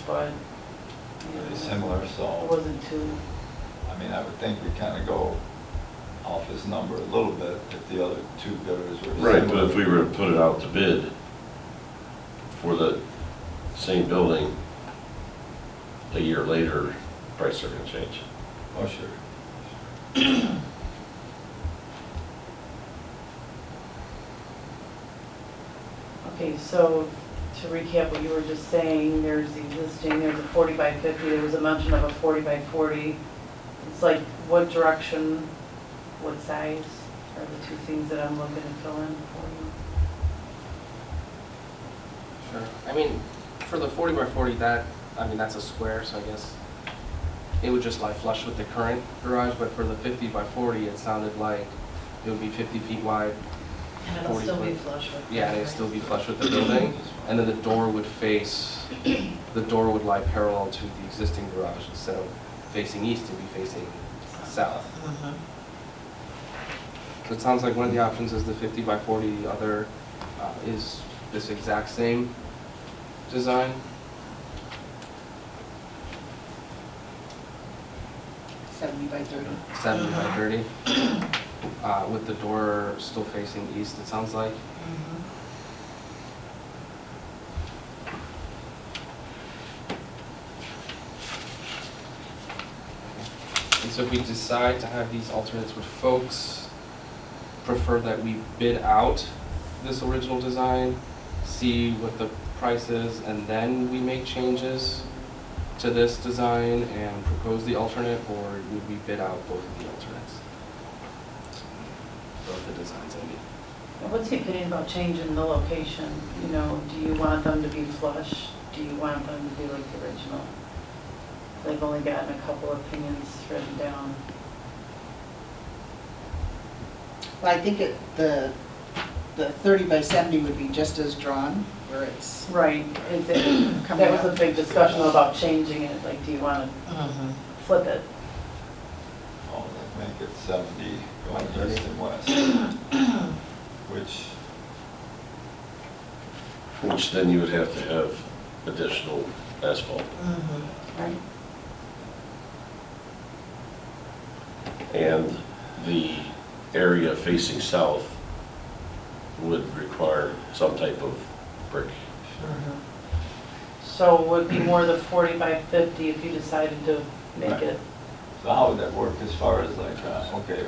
but, you very know, similar, it so, wasn't too, I mean, I would think we kind of go off his number a little bit if the other two bidders were similar. right, but if we were to put it out to bid for the same building, a year later, prices are gonna change. Oh, sure. okay, so to recap what you were just saying, there's the existing, there's a 40 by 50, there was a mention of a 40 by 40. It's like, what direction, what size are the two things that I'm looking to fill in for you? Sure. I mean, for the 40 by 40, that's a square, so I guess it would just lie flush with the current garage, but for the 50 by 40, it sounded like it would be 50 feet wide. And it'll 40 still be foot. flush with. Yeah, and it'd still be flush with the building, and then the door would lie parallel to the existing garage. Instead of facing east, it'd be facing south. Mhm. So it sounds like one of the options is the 50 by 40, the other is this exact same design. 70 by 30. 70 by 30, with the door still facing east, it sounds like. Mhm. And so if we decide to have these alternates, would folks prefer that we bid out this original design, see what the price is, and then we make changes to this design and propose the alternate, or would we bid out both of the alternates? Both the designs, I mean. And what's your opinion about changing the location? You know, do you want them to be flush? Do you want them to be like the original? They've only gotten a couple opinions written down. Well, I think the 30 by 70 would be just as drawn, where it's, Right, that was a big discussion about changing it, like, do you want to Mhm. flip it? Oh, let's make it 70 going east and west, Which then you would have to have additional asphalt. Mhm. Right. And the area facing south would require some type of brick. Mhm. So would be more the 40 by 50 if you decided to make Right. it. So how would that work as far as like, okay,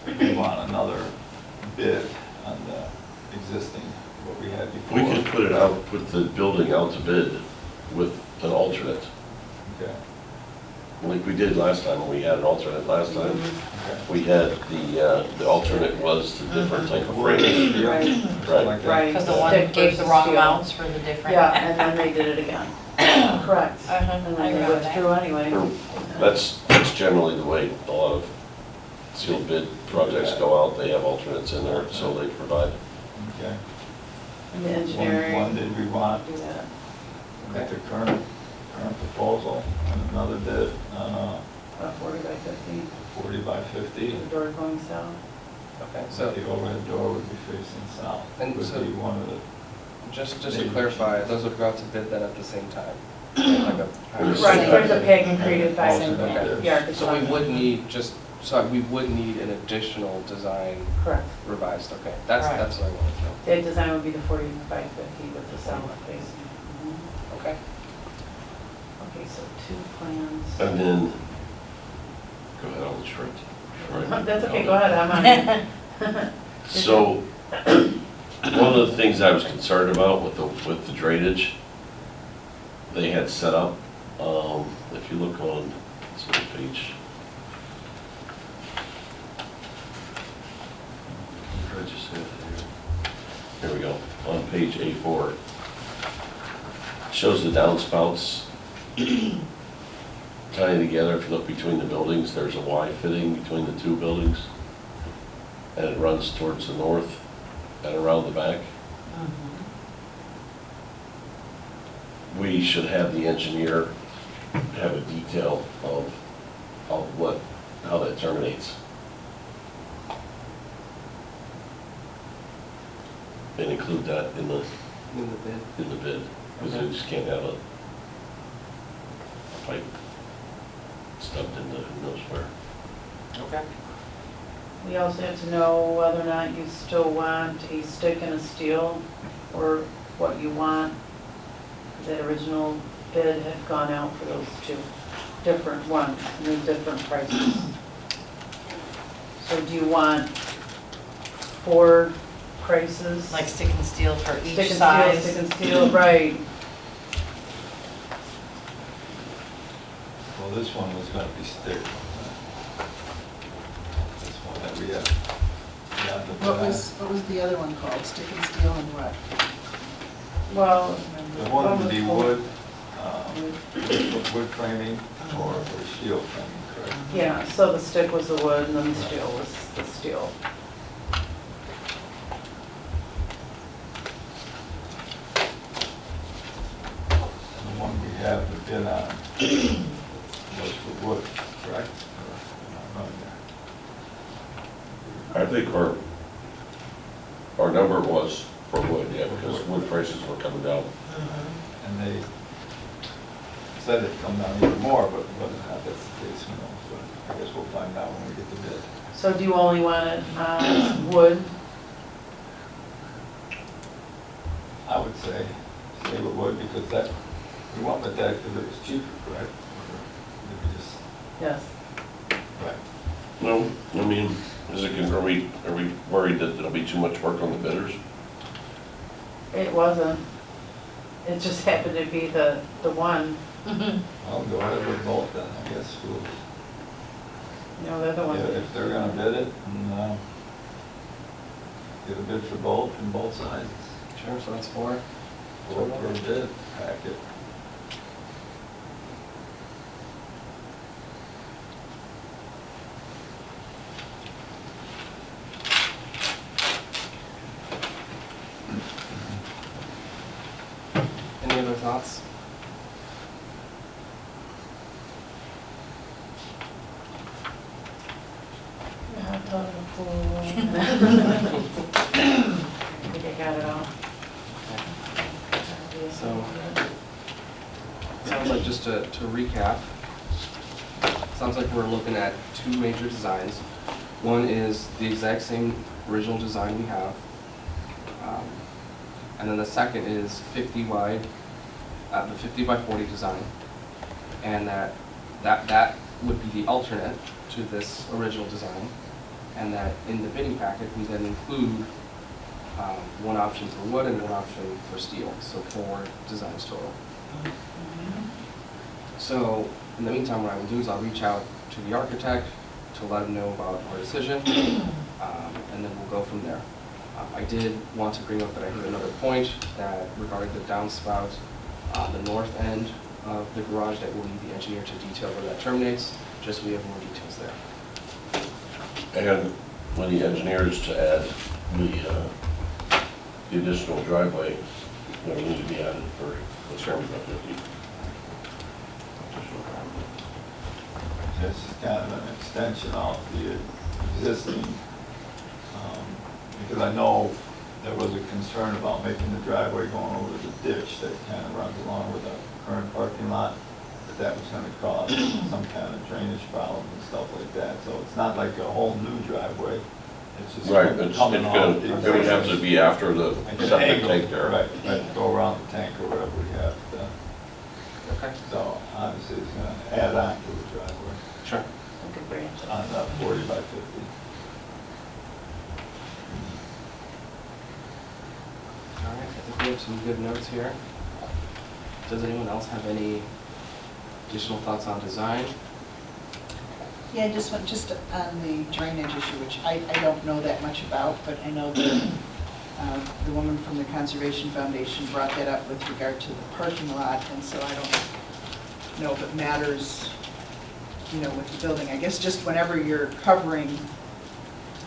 if we want another bid on the existing, what we had before? We could put it out, put the building out to bid with an alternate, Okay, like we did last time, when we had an alternate last time. okay. We had the alternate was the different type of frame. Yeah, Right. something like that. Right. Because the one Stick gave the versus wrong steel. amounts for the different. Yeah, and then they did it again. Correct. Uh-huh, And I then they remember went that. through anyway. That's generally the way a lot of sealed bid projects go out. They have alternates in there, so they provide. Okay. And the engineering. One did we want, Do that. make the current proposal, and another bid, 40 by 50, 40 by 50. the door going south. Okay, So so the overhead door would be facing south. And Would so- be one of the, just to clarify, those would go out to bid then at the same time? Like a- Right, there's a peg created by Alternate the bids. yard. So we would need we would need an additional design Correct. revised, okay? That's Right. what I wanted to know. The design would be the 40 by 50 with the south facing. Mhm. Okay. Okay, so two plans. And then, go ahead on the short. Right. That's okay, go ahead, I'm on. So, one of the things I was concerned about with the drainage, they had set up, if you look on, let's see the page. Where did I just say it here? Here we go, on page A4. Shows the downspouts tying together. If you look between the buildings, there's a Y fitting between the two buildings. And it runs towards the north and around the back. We should have the engineer have a detail of how that terminates. And include that in the bid, because Okay. you just can't have a pipe stubbed into who knows where. Okay. We also have to know whether or not you still want a stick and a steel, or what you want. That original bid had gone out for those two different ones, and they're different prices. So do you want 4 prices? Like stick and steel for each Stick and size? steel, stick and steel, right. Well, this one was gonna be stick. This one that we have. Yeah, What was the other one called? Stick and steel and what? Well, The one would be wood, wood. wood framing or steel framing, correct? Yeah, so the stick was the wood and then the steel was the steel. And the one we have the bid on was for wood, correct? Or am I wrong there? I think our number was for wood, yeah, because wood prices were coming down. And they said it'd come down even more, but whether or not that's the case, who knows? But I guess we'll find out when we get the bid. So do you only want it wood? I would say stay with wood because that, we went with that because it was cheaper, correct? Or did we just, Yes. right? No, I mean, are we worried that there'll be too much work on the bidders? It wasn't. It just happened to be the one. I'll go ahead with both then, I guess. We'll, You know, they're the ones. if they're gonna bid it, and, get a bid for both and both sides. Sure, so that's 4. Or per bid packet. Any other thoughts? I thought of a pool. I think I got it all. So, sounds like just to recap, sounds like we're looking at 2 major designs. One is the exact same original design we have. And then the second is 50 wide, the 50 by 40 design. And that would be the alternate to this original design. And that in the bidding packet, we then include one option for wood and one option for steel, so 4 designs total. So in the meantime, what I will do is I'll reach out to the architect to let him know about our decision, and then we'll go from there. I did want to bring up that I hit another point that regarding the downspout on the north end of the garage, that we'll need the engineer to detail where that terminates, just so we have more details there. And when the engineers to add the additional driveway, that will need to be added for the chairman of 50. Additional driveway. This is kind of an extension of the existing, because I know there was a concern about making the driveway going over the ditch that kind of runs along with the current parking lot, that was gonna cause some kind of drainage problem and stuff like that. So it's not like a whole new driveway, it's just Right, it's coming off. it would have to be after the Like an septic angle, tank there. Right, go around the tank or whatever we have. Okay. So obviously it's gonna add on to the driveway. Sure. Like a grant. on 40 by 50. All right, I think we have some good notes here. Does anyone else have any additional thoughts on design? Yeah, just on the drainage issue, which I don't know that much about, but I know that the woman from the Conservation Foundation brought that up with regard to the parking lot, and so I don't know if it matters, you know, with the building. I guess just whenever you're covering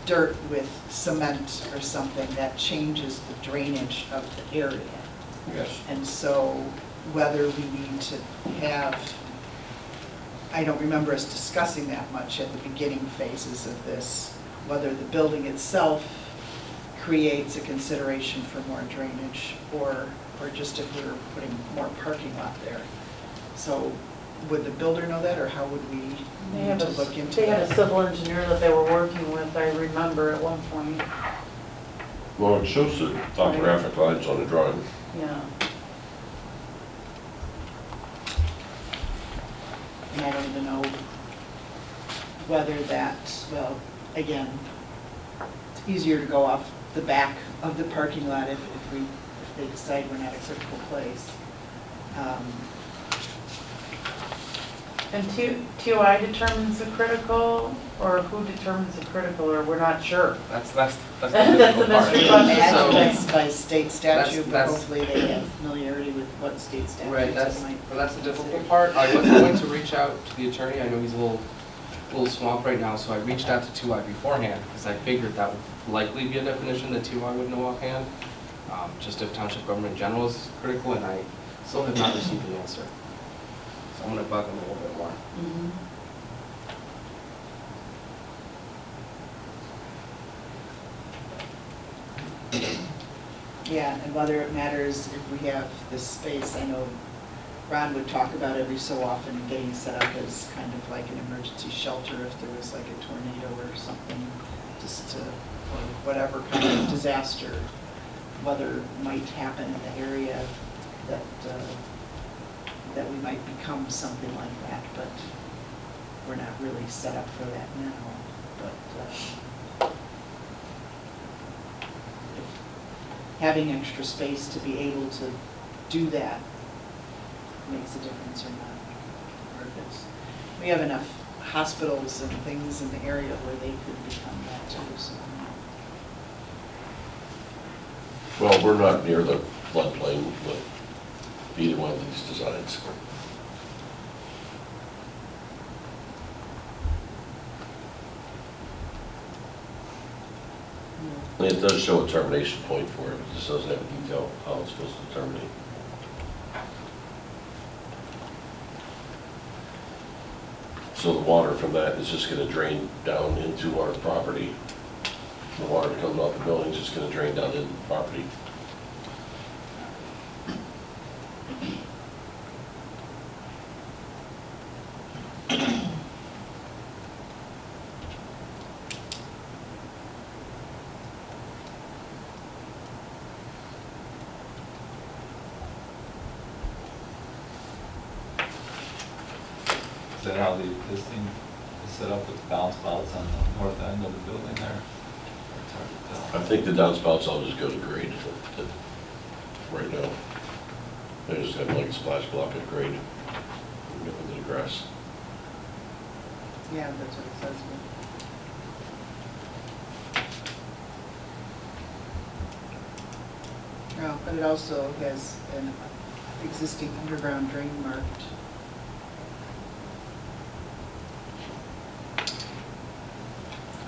dirt with cement or something, that changes the drainage of the area. Yes. And so whether we need to have, I don't remember us discussing that much at the beginning phases of this, whether the building itself creates a consideration for more drainage, or just if we were putting more parking lot there. So would the builder know that, or how would we They need had to look into They had a that? civil engineer that they were working with, I remember at one point, Well, it shows the topographic lines on the drawing. yeah. And I don't even know whether that, well, again, it's easier to go off the back of the parking lot if they decide we're not a critical place. And TOI determines the critical, or who determines the critical, or we're not sure. That's the That's difficult the part. mystery I question. imagine So- that's by state statute, but That's- hopefully they have familiarity with what state statutes. Right, it that's, might well, that's the difficult part. I was going to reach out to the attorney, I know he's a little swamped right now, so I reached out to 2I beforehand, because I figured that would likely be a definition that 2I would know offhand, just if township government in general is critical, and I still have not received an answer. So I'm gonna bug him a little bit more. Mhm. Yeah, and whether it matters if we have this space, I know Ron would talk about every so often getting set up as kind of like an emergency shelter if there was like a tornado or something, just to, or whatever kind of disaster, whether might happen in the area that, that we might become something like that, but we're not really set up for that now. But if having extra space to be able to do that makes a difference or not. Or if it's, we have enough hospitals and things in the area where they could become that too, so. Well, we're not near the floodplain with either one of these designs. And it does show a termination point for it, it just doesn't have a detail how it's supposed to terminate. So the water from that is just gonna drain down into our property. The water that comes off the building is just gonna drain down into the property. Is that how the existing is set up with downspouts on the north end of the building there? It's hard to tell. I think the downspouts all just go to grade right now. They just have like a splash block at grade, get into the grass. Yeah, that's what it says. Well, but it also has an existing underground drain marked.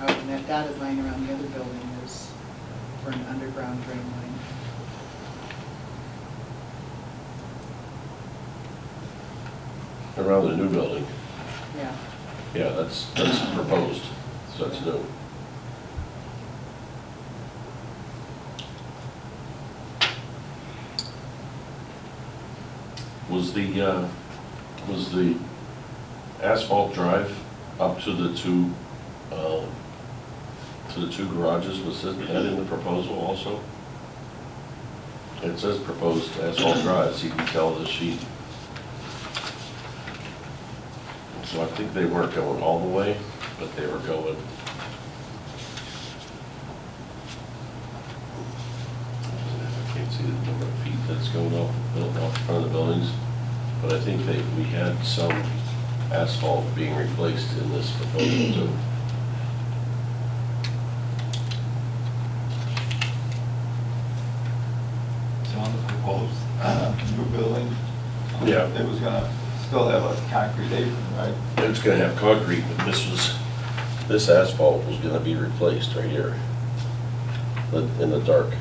Oh, and that dotted line around the other building is for an underground drain line. Around the new building, Yeah. yeah, that's proposed, so that's new. Was the asphalt drive up to the two garages, was that in the proposal also? It says proposed asphalt drive, so you can tell the sheet. So I think they weren't going all the way, but they were going. I can't see the number of feet that's going off, built off in front of the buildings, but I think we had some asphalt being replaced in this proposal too. So on the proposed new building, Yeah. it was gonna still have a concrete apron, right? It's gonna have concrete, but this asphalt was gonna be replaced right here, in the dark.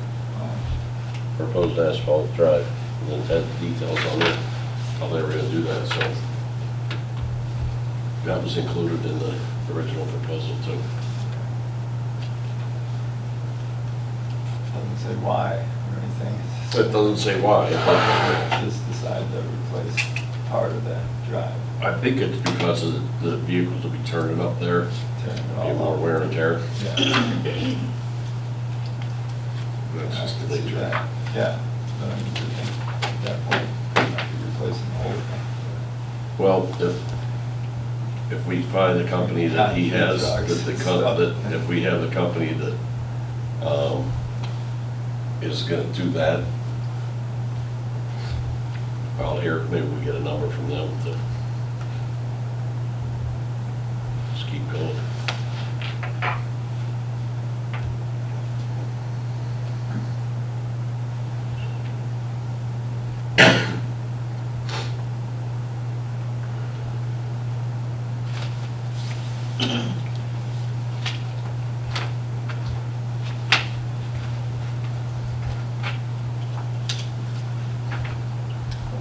Proposed asphalt drive, and then had details on it, how they were gonna do that, so. That was included in the original proposal too. Doesn't say why or anything. It's It doesn't say why. just decided to replace part of that drive, I think it's because of the vehicles will be turning up there, tearing it be all more out. wear and tear. Yeah. That's just the I can see nature. that. Yeah, but I mean, you think at that point, you might be replacing the whole thing. Well, if we find a company that he has, that if we have the company that, is gonna do that, well, here, maybe we get a number from them to just keep going.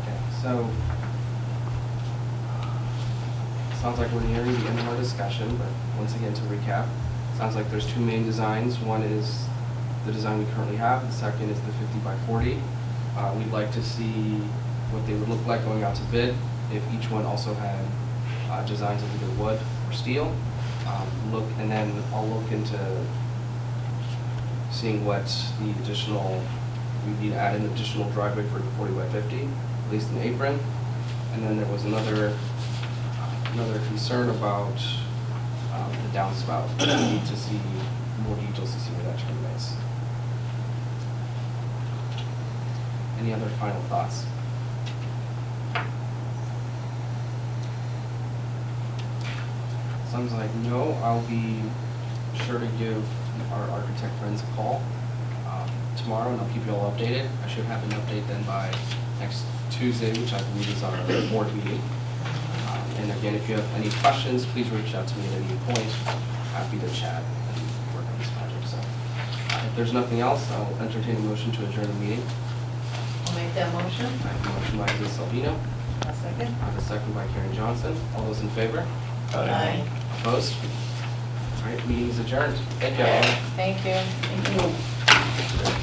Okay, so, sounds like we're nearing the end of our discussion, but once again, to recap, sounds like there's two main designs. One is the design we currently have, the second is the 50 by 40. We'd like to see what they would look like going out to bid, if each one also had designs of either wood or steel. And then I'll look into seeing what the additional, we need to add an additional driveway for the 40 by 50, at least an apron. And then there was another concern about the downspout. We need to see more details to see where that terminates. Any other final thoughts? Sounds like no. I'll be sure to give our architect friends a call tomorrow, and I'll keep you all updated. I should have an update then by next Tuesday, which I believe is our board meeting. And again, if you have any questions, please reach out to me at any point. Happy to chat and work on this project. So if there's nothing else, I'll entertain a motion to adjourn the meeting. I'll make that motion. I have a motion by Liz Salvino. A second. I have a second by Karen Johnson. All those in favor? Aye. Opposed? All right, meeting is adjourned. Thank you, everyone. Thank you. Thank you.